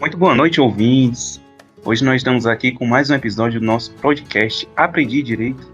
Muito boa noite, ouvintes. Hoje nós estamos aqui com mais um episódio do nosso podcast Aprendi Direito.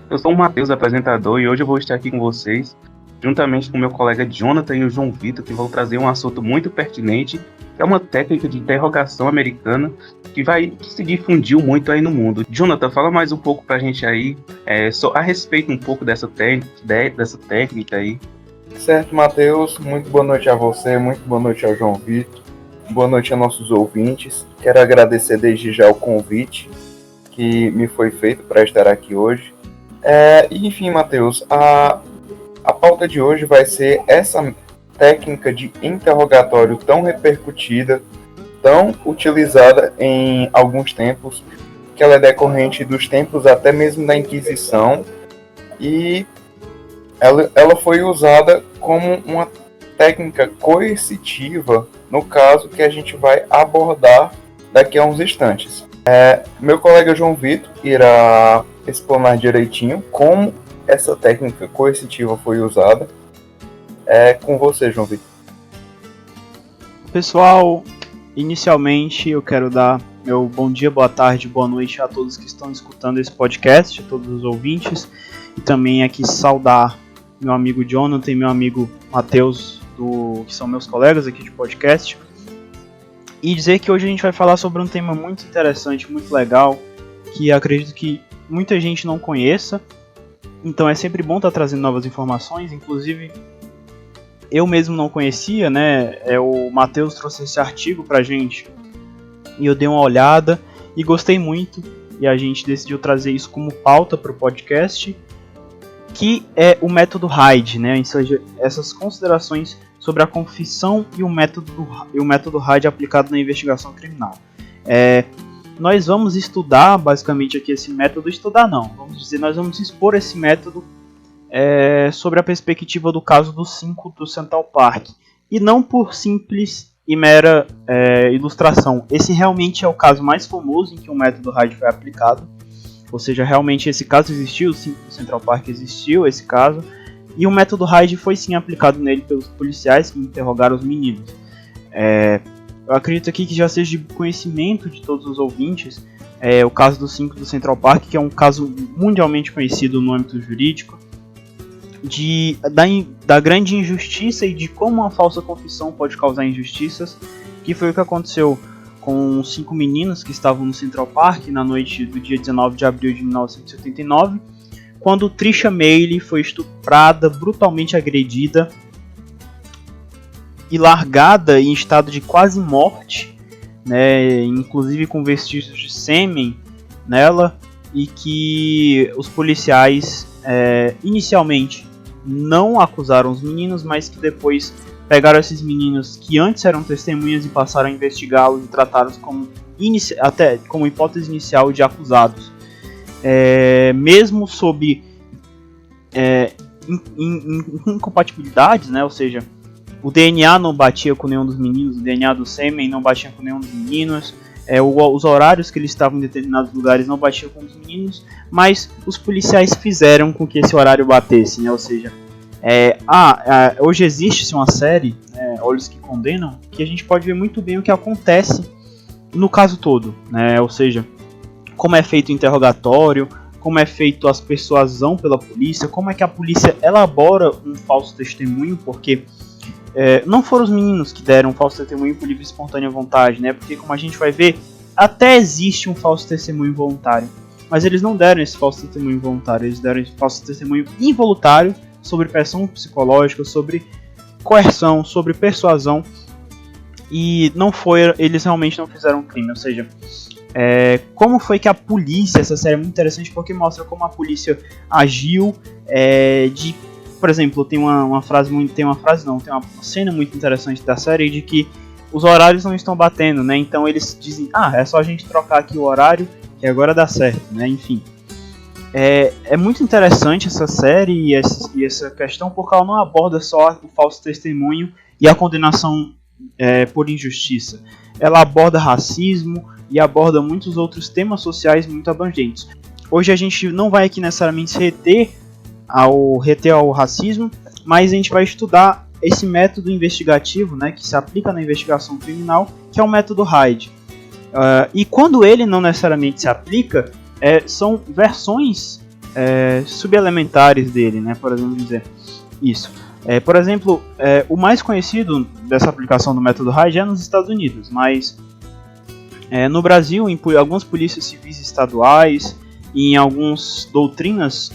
Eu sou o Matheus, apresentador, e hoje eu vou estar aqui com vocês, juntamente com meu colega Jonathan e o João Vitor, que vão trazer um assunto muito pertinente, que é uma técnica de interrogação americana que se difundiu muito aí no mundo. Jonathan, fala mais um pouco pra gente aí a respeito um pouco dessa técnica aí. Certo, Matheus. Muito boa noite a você, muito boa noite ao João Vitor. Boa noite a nossos ouvintes. Quero agradecer desde já o convite que me foi feito para estar aqui hoje. Enfim, Matheus, a pauta de hoje vai ser essa técnica de interrogatório tão repercutida, tão utilizada em alguns tempos, que ela é decorrente dos tempos até mesmo da Inquisição, e ela foi usada como uma técnica coercitiva no caso que a gente vai abordar daqui a uns instantes. Meu colega João Vitor irá explanar direitinho como essa técnica coercitiva foi usada. Com você, João Vitor. Pessoal, inicialmente eu quero dar meu bom dia, boa tarde, boa noite a todos que estão escutando esse podcast, a todos os ouvintes, e também aqui saudar meu amigo Jonathan e meu amigo Matheus, que são meus colegas aqui de podcast, e dizer que hoje a gente vai falar sobre um tema muito interessante, muito legal, que acredito que muita gente não conheça, então é sempre bom estar trazendo novas informações. Inclusive eu mesmo não conhecia, né? O Matheus trouxe esse artigo pra gente e eu dei uma olhada e gostei muito, e a gente decidiu trazer isso como pauta para o podcast, que é o método Hyde, né? Ou seja, essas considerações sobre a confissão e o método Hyde aplicado na investigação criminal. Nós vamos estudar basicamente aqui esse método, nós vamos expor esse método sobre a perspectiva do caso dos 5 do Central Park, e não por simples e mera ilustração. Esse realmente é o caso mais famoso em que o método Hyde foi aplicado. Ou seja, realmente esse caso existiu, o 5 do Central Park existiu, esse caso. E o método Hyde foi sim aplicado nele pelos policiais que interrogaram os meninos. Eu acredito aqui que já seja de conhecimento de todos os ouvintes o caso do 5 do Central Park, que é um caso mundialmente conhecido no âmbito jurídico, da grande injustiça e de como uma falsa confissão pode causar injustiças, que foi o que aconteceu com 5 meninos que estavam no Central Park na noite do dia 19 de abril de 1979, quando Trisha Meili foi estuprada, brutalmente agredida e largada em estado de quase morte, né, inclusive com vestígios de sêmen nela, e que os policiais inicialmente não acusaram os meninos, mas que depois pegaram esses meninos que antes eram testemunhas e passaram a investigá-los e tratá-los até como hipótese inicial de acusados. Mesmo sob incompatibilidades, né? Ou seja, o DNA não batia com nenhum dos meninos, o DNA do sêmen não batia com nenhum dos meninos, os horários que eles estavam em determinados lugares não batiam com os meninos, mas os policiais fizeram com que esse horário batesse, né? Ou seja, hoje existe uma série, Olhos que Condenam, que a gente pode ver muito bem o que acontece no caso todo, né? Ou seja, como é feito o interrogatório, como é feito a persuasão pela polícia, como é que a polícia elabora um falso testemunho, porque não foram os meninos que deram um falso testemunho por livre e espontânea vontade, né? Porque, como a gente vai ver, até existe um falso testemunho voluntário, mas eles não deram esse falso testemunho voluntário, eles deram esse falso testemunho involuntário sobre pressão psicológica, sobre coerção, sobre persuasão, e eles realmente não fizeram um crime. Ou seja, como foi que a polícia, essa série é muito interessante porque mostra como a polícia agiu, por exemplo, tem uma cena muito interessante da série de que os horários não estão batendo, né? Então eles dizem, é só a gente trocar aqui o horário que agora dá certo, né? Enfim, é muito interessante essa série e essa questão, porque ela não aborda só o falso testemunho e a condenação por injustiça. Ela aborda racismo e aborda muitos outros temas sociais muito abrangentes. Hoje a gente não vai aqui necessariamente se reter ao racismo, mas a gente vai estudar esse método investigativo, né, que se aplica na investigação criminal, que é o método Hyde. E quando ele não necessariamente se aplica, são versões subelementares dele, né, por exemplo dizer isso. Por exemplo, o mais conhecido dessa aplicação do método Hyde é nos Estados Unidos, mas no Brasil, em algumas polícias civis estaduais e em algumas doutrinas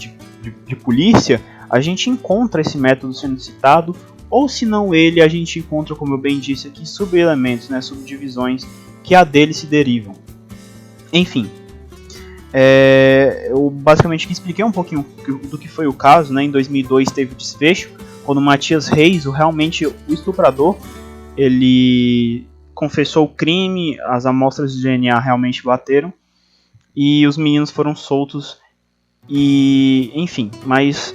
de polícia, a gente encontra esse método sendo citado, ou se não ele, a gente encontra, como eu bem disse aqui, subelementos, né, subdivisões que a dele se derivam. Enfim, eu basicamente expliquei um pouquinho do que foi o caso, né. Em 2002 teve o desfecho, quando Matias Reis, realmente o estuprador, ele confessou o crime, as amostras de DNA realmente bateram, e os meninos foram soltos, e enfim, mas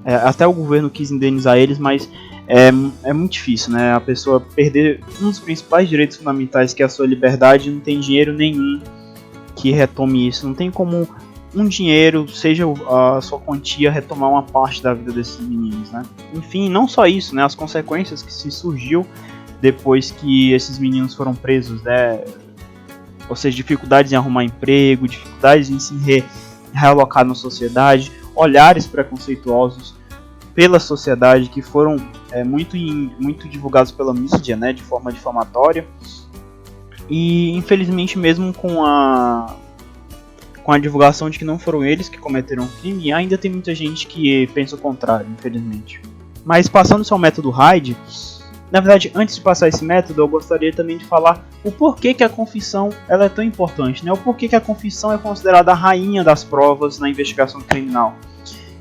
até o governo quis indenizar eles, mas é muito difícil, né, a pessoa perder um dos principais direitos fundamentais, que é a sua liberdade, não tem dinheiro nenhum que retome isso, não tem como um dinheiro, seja a sua quantia, retomar uma parte da vida desses meninos, né. Enfim, não só isso, né, as consequências que se surgiu depois que esses meninos foram presos, né, ou seja, dificuldades em arrumar emprego, dificuldades em se realocar na sociedade, olhares preconceituosos pela sociedade que foram muito divulgados pela mídia, né, de forma difamatória, e infelizmente mesmo com a divulgação de que não foram eles que cometeram o crime, ainda tem muita gente que pensa o contrário, infelizmente. Mas passando ao método Hyde, na verdade, antes de passar esse método, eu gostaria também de falar o porquê que a confissão ela é tão importante, né? O porquê que a confissão é considerada a rainha das provas na investigação criminal.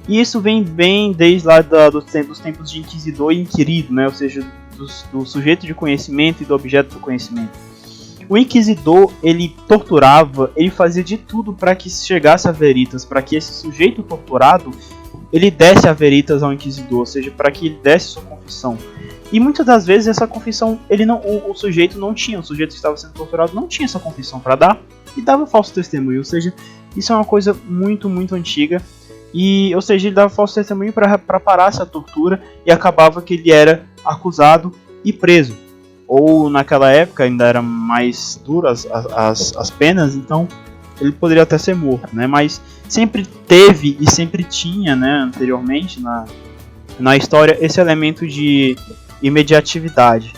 E isso vem bem desde lá dos tempos de inquisidor e inquirido, né? Ou seja, do sujeito de conhecimento e do objeto do conhecimento. O inquisidor, ele torturava, ele fazia de tudo para que chegasse a veritas, para que esse sujeito torturado, ele desse a veritas ao inquisidor, ou seja, para que ele desse sua confissão. E muitas das vezes essa confissão, o sujeito não tinha, o sujeito que estava sendo torturado não tinha essa confissão para dar e dava falso testemunho, ou seja, isso é uma coisa muito, muito antiga. E, ou seja, ele dava falso testemunho para parar essa tortura e acabava que ele era acusado e preso. Ou naquela época ainda eram mais duras as penas, então ele poderia até ser morto, né? Mas sempre teve e sempre tinha, né, anteriormente na história, esse elemento de imediatividade.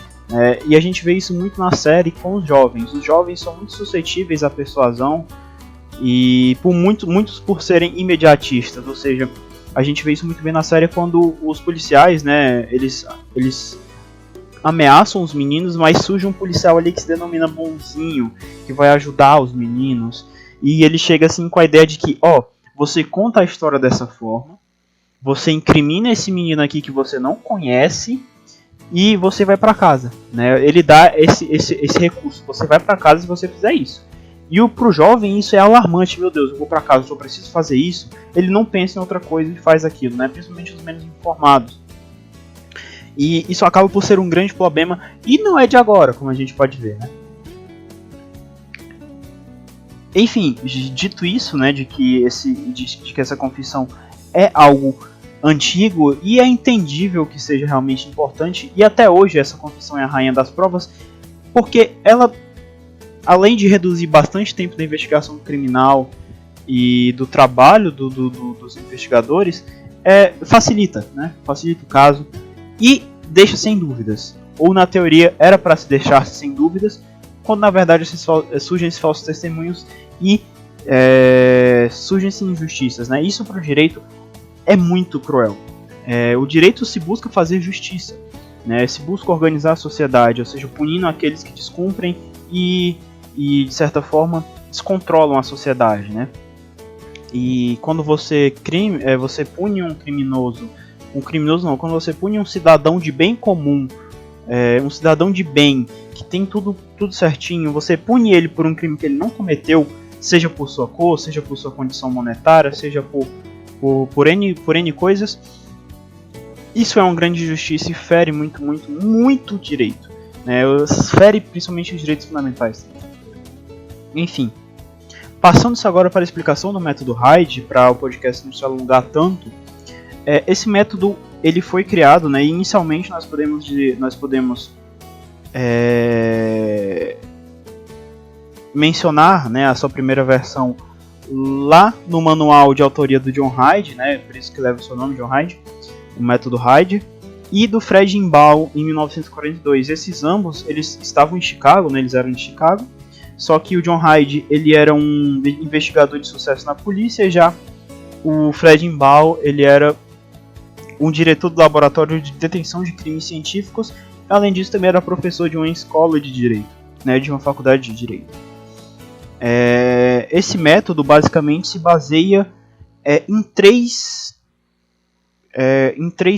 E a gente vê isso muito na série com os jovens. Os jovens são muito suscetíveis à persuasão e muitos por serem imediatistas, ou seja, a gente vê isso muito bem na série quando os policiais, né, eles ameaçam os meninos, mas surge um policial ali que se denomina bonzinho, que vai ajudar os meninos, e ele chega assim com a ideia de que, você conta a história dessa forma, você incrimina esse menino aqui que você não conhece, e você vai pra casa, né? Ele dá esse recurso, você vai pra casa se você fizer isso. E pro jovem isso é alarmante, meu Deus, eu vou pra casa, eu só preciso fazer isso. Ele não pensa em outra coisa e faz aquilo, né? Principalmente os menos informados. E isso acaba por ser um grande problema, e não é de agora, como a gente pode ver, né? Enfim, dito isso, né, de que essa confissão é algo antigo e é entendível que seja realmente importante, e até hoje essa confissão é a rainha das provas, porque ela, além de reduzir bastante tempo da investigação criminal e do trabalho dos investigadores, facilita o caso e deixa sem dúvidas. Ou na teoria era para se deixar sem dúvidas, quando na verdade surgem esses falsos testemunhos e surgem-se injustiças, né? Isso para o direito é muito cruel. O direito se busca fazer justiça, né? Se busca organizar a sociedade, ou seja, punindo aqueles que descumprem e de certa forma descontrolam a sociedade, né? E quando você pune um criminoso não, quando você pune um cidadão de bem comum, um cidadão de bem, que tem tudo certinho, você pune ele por um crime que ele não cometeu, seja por sua cor, seja por sua condição monetária, seja por N coisas, isso é uma grande injustiça e fere muito, muito, muito direito, né? Fere principalmente os direitos fundamentais. Enfim, passando-se agora para a explicação do método Hyde, para o podcast não se alongar tanto, esse método ele foi criado, né, e inicialmente nós podemos mencionar, né, a sua primeira versão lá no manual de autoria do John Hyde, né, por isso que leva o seu nome, John Hyde, o método Hyde, e do Fred Imbaugh em 1942. Esses ambos, eles estavam em Chicago, né, eles eram de Chicago, só que o John Hyde, ele era um investigador de sucesso na polícia, já o Fred Imbaugh, ele era um diretor do laboratório de detenção de crimes científicos, além disso também era professor de uma escola de direito, né, de uma faculdade de direito. Esse método basicamente se baseia em três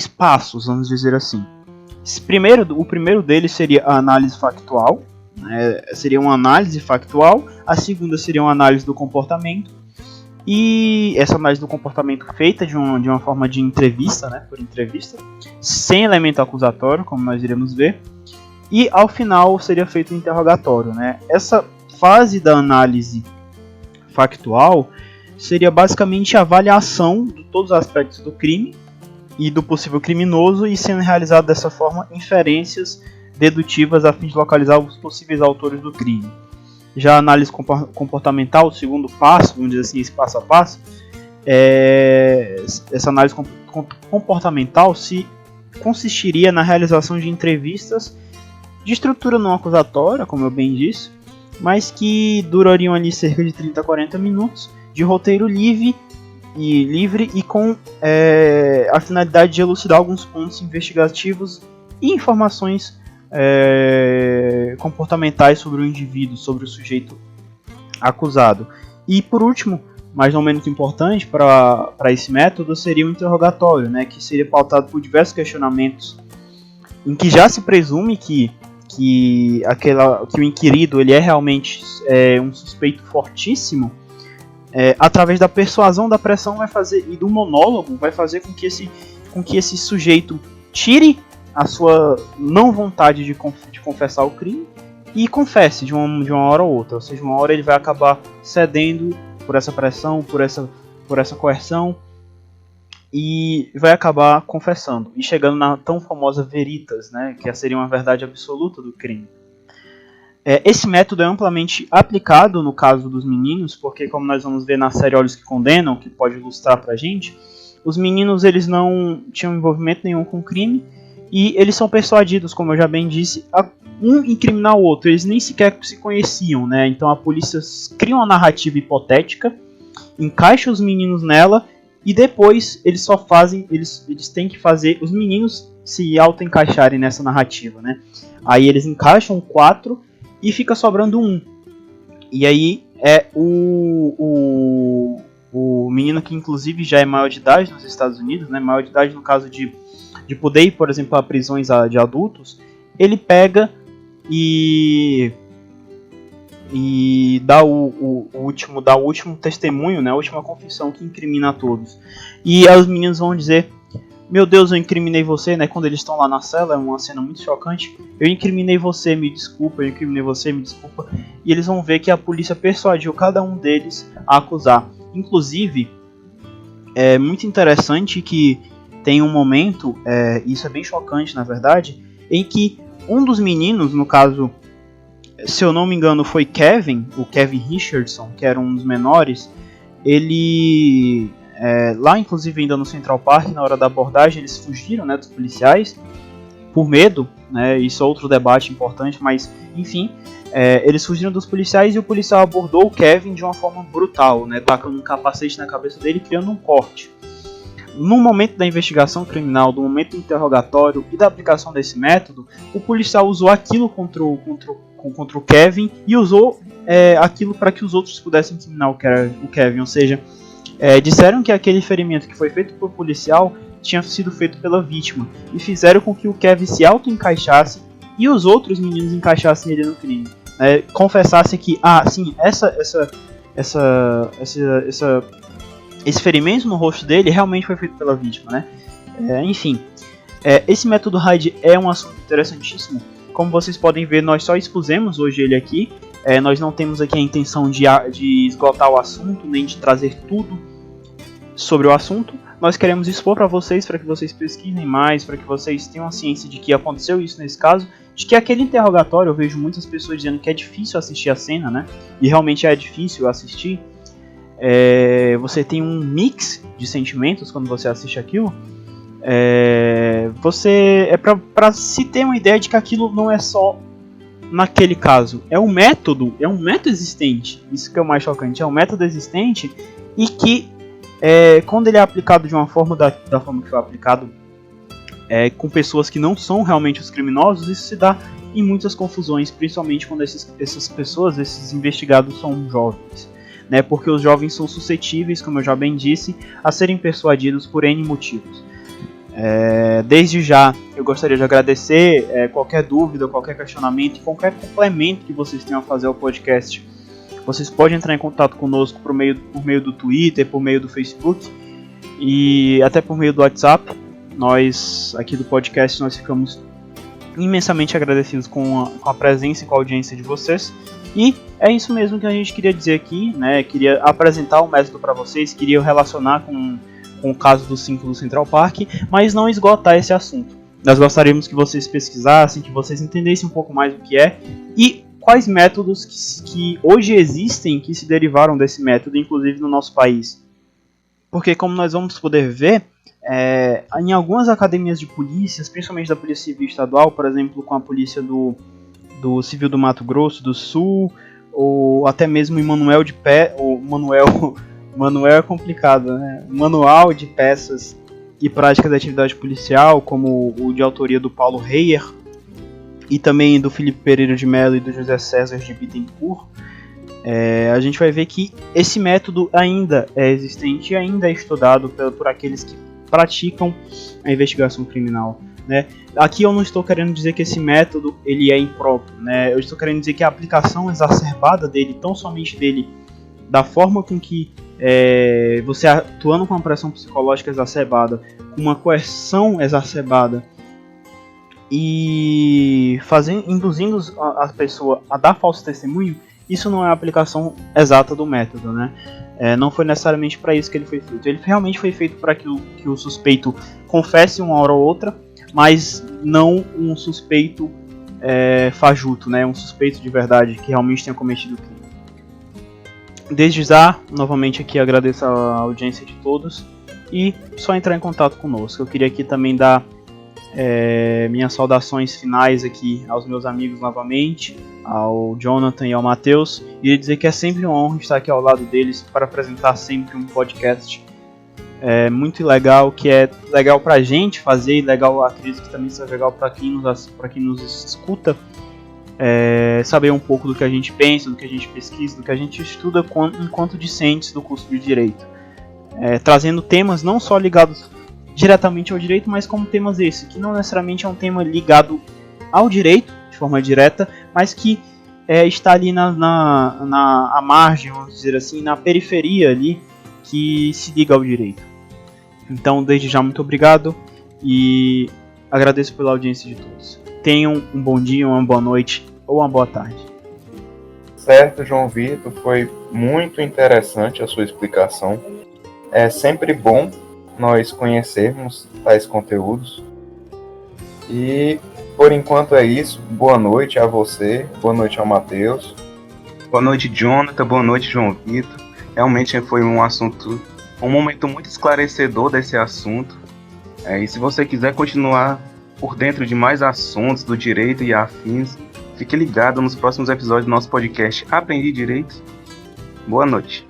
passos, vamos dizer assim. O primeiro deles seria a análise factual, né, seria uma análise factual. A segunda seria uma análise do comportamento, e essa análise do comportamento feita de uma forma de entrevista, né, por entrevista, sem elemento acusatório, como nós iremos ver, e ao final seria feito um interrogatório, né. Essa fase da análise factual seria basicamente a avaliação de todos os aspectos do crime e do possível criminoso, e sendo realizado dessa forma inferências dedutivas a fim de localizar os possíveis autores do crime. Já a análise comportamental, o segundo passo, vamos dizer assim, esse passo a passo, essa análise comportamental consistiria na realização de entrevistas de estrutura não acusatória, como eu bem disse, mas que durariam ali cerca de 30 a 40 minutos, de roteiro livre e com a finalidade de elucidar alguns pontos investigativos e informações comportamentais sobre o indivíduo, sobre o sujeito acusado. E por último, mas não menos importante para esse método, seria o interrogatório, né, que seria pautado por diversos questionamentos, em que já se presume que o inquirido ele é realmente um suspeito fortíssimo, através da persuasão, da pressão e do monólogo, vai fazer com que esse sujeito tire a sua não vontade de confessar o crime e confesse de uma hora ou outra. Ou seja, uma hora ele vai acabar cedendo por essa pressão, por essa coerção, e vai acabar confessando e chegando na tão famosa veritas, né, que seria uma verdade absoluta do crime. Esse método é amplamente aplicado no caso dos meninos, porque, como nós vamos ver na série Olhos que Condenam, que pode ilustrar pra gente, os meninos eles não tinham envolvimento nenhum com o crime, e eles são persuadidos, como eu já bem disse, a um incriminar o outro. Eles nem sequer se conheciam, né? Então a polícia cria uma narrativa hipotética, encaixa os meninos nela, e depois eles têm que fazer os meninos se auto-encaixarem nessa narrativa, né? Aí eles encaixam 4 e fica sobrando 1. E aí o menino que inclusive já é maior de idade nos Estados Unidos, né? Maior de idade no caso de poder ir, por exemplo, a prisões de adultos, ele pega e dá o último testemunho, né, a última confissão que incrimina a todos. E aí os meninos vão dizer: meu Deus, eu incriminei você, né, quando eles estão lá na cela, é uma cena muito chocante. Eu incriminei você, me desculpa, eu incriminei você, me desculpa. E eles vão ver que a polícia persuadiu cada um deles a acusar. Inclusive, é muito interessante que tem um momento, isso é bem chocante na verdade, em que um dos meninos, no caso, se eu não me engano foi o Kevin Richardson, que era um dos menores, ele, lá inclusive ainda no Central Park, na hora da abordagem, eles fugiram, né, dos policiais, por medo, né, isso é outro debate importante, mas enfim, eles fugiram dos policiais e o policial abordou o Kevin de uma forma brutal, né, tacando um capacete na cabeça dele, criando um corte. No momento da investigação criminal, do momento do interrogatório e da aplicação desse método, o policial usou aquilo contra o Kevin e usou aquilo para que os outros pudessem incriminar o Kevin. Ou seja, disseram que aquele ferimento que foi feito por policial tinha sido feito pela vítima e fizeram com que o Kevin se auto-encaixasse e os outros meninos encaixassem ele no crime. Confessassem que, sim, esse ferimento no rosto dele realmente foi feito pela vítima, né? Enfim, esse método Hyde é um assunto interessantíssimo. Como vocês podem ver, nós só expusemos hoje ele aqui. Nós não temos aqui a intenção de esgotar o assunto, nem de trazer tudo sobre o assunto. nós queremos expor para que vocês pesquisem mais, para que vocês tenham a ciência de que aconteceu isso nesse caso, de que aquele interrogatório, eu vejo muitas pessoas dizendo que é difícil assistir a cena, né? E realmente é difícil assistir. Você tem um mix de sentimentos quando você assiste aquilo. Para se ter uma ideia de que aquilo não é só naquele caso, é um método existente. Isso que é o mais chocante, é um método existente e que quando ele é aplicado de uma forma da forma que foi aplicado, com pessoas que não são realmente os criminosos, isso se dá em muitas confusões, principalmente quando essas pessoas, esses investigados são jovens, né? Porque os jovens são suscetíveis, como eu já bem disse, a serem persuadidos por N motivos. Desde já, eu gostaria de agradecer. Qualquer dúvida, qualquer questionamento, qualquer complemento que vocês tenham a fazer ao podcast, vocês podem entrar em contato conosco por meio do Twitter, por meio do Facebook e até por meio do WhatsApp. Nós, aqui do podcast, nós ficamos imensamente agradecidos com a presença e com a audiência de vocês. E é isso mesmo que a gente queria dizer aqui, né? Queria apresentar o método para vocês, queria relacionar com o caso do 5 do Central Park, mas não esgotar esse assunto. Nós gostaríamos que vocês pesquisassem, que vocês entendessem um pouco mais o que é e quais métodos que hoje existem que se derivaram desse método, inclusive no nosso país. Porque, como nós vamos poder ver, em algumas academias de polícias, principalmente da Polícia Civil Estadual, por exemplo, com a polícia do Civil do Mato Grosso do Sul, ou até mesmo em Manuel de Pé, ou Manuel é complicado, né? Manual de Peças e Práticas da Atividade Policial, como o de autoria do Paulo Reyer, e também do Felipe Pereira de Mello e do José César de Bittencourt, a gente vai ver que esse método ainda é existente e ainda é estudado por aqueles que praticam a investigação criminal, né? Aqui eu não estou querendo dizer que esse método ele é impróprio, né? Eu estou querendo dizer que a aplicação exacerbada dele, tão somente dele, da forma com que você atuando com uma pressão psicológica exacerbada, com uma coerção exacerbada e induzindo a pessoa a dar falso testemunho, isso não é a aplicação exata do método, né? Não foi necessariamente para isso que ele foi feito. Ele realmente foi feito para que o suspeito confesse uma hora ou outra, mas não um suspeito fajuto, né? Um suspeito de verdade que realmente tenha cometido o crime. Desde já, novamente aqui agradeço a audiência de todos e só entrar em contato conosco. Eu queria aqui também dar minhas saudações finais aqui aos meus amigos novamente, ao Jonathan e ao Matheus, e dizer que é sempre uma honra estar aqui ao lado deles para apresentar sempre um podcast muito legal, que é legal pra gente fazer e legal, acredito que também seja legal para quem nos escuta, saber um pouco do que a gente pensa, do que a gente pesquisa, do que a gente estuda enquanto discentes do curso de Direito, trazendo temas não só ligados diretamente ao direito, mas como temas esse, que não necessariamente é um tema ligado ao direito, de forma direta, mas que está ali à margem, vamos dizer assim, na periferia ali, que se liga ao direito. Então, desde já, muito obrigado e agradeço pela audiência de todos. Tenham um bom dia, uma boa noite ou uma boa tarde. Certo, João Vitor, foi muito interessante a sua explicação. É sempre bom nós conhecermos tais conteúdos. E por enquanto é isso. Boa noite a você, boa noite ao Matheus. Boa noite, Jonathan, boa noite, João Vitor. Realmente foi um momento muito esclarecedor desse assunto. E se você quiser continuar por dentro de mais assuntos do direito e afins, fique ligado nos próximos episódios do nosso podcast Aprendi Direito. Boa noite.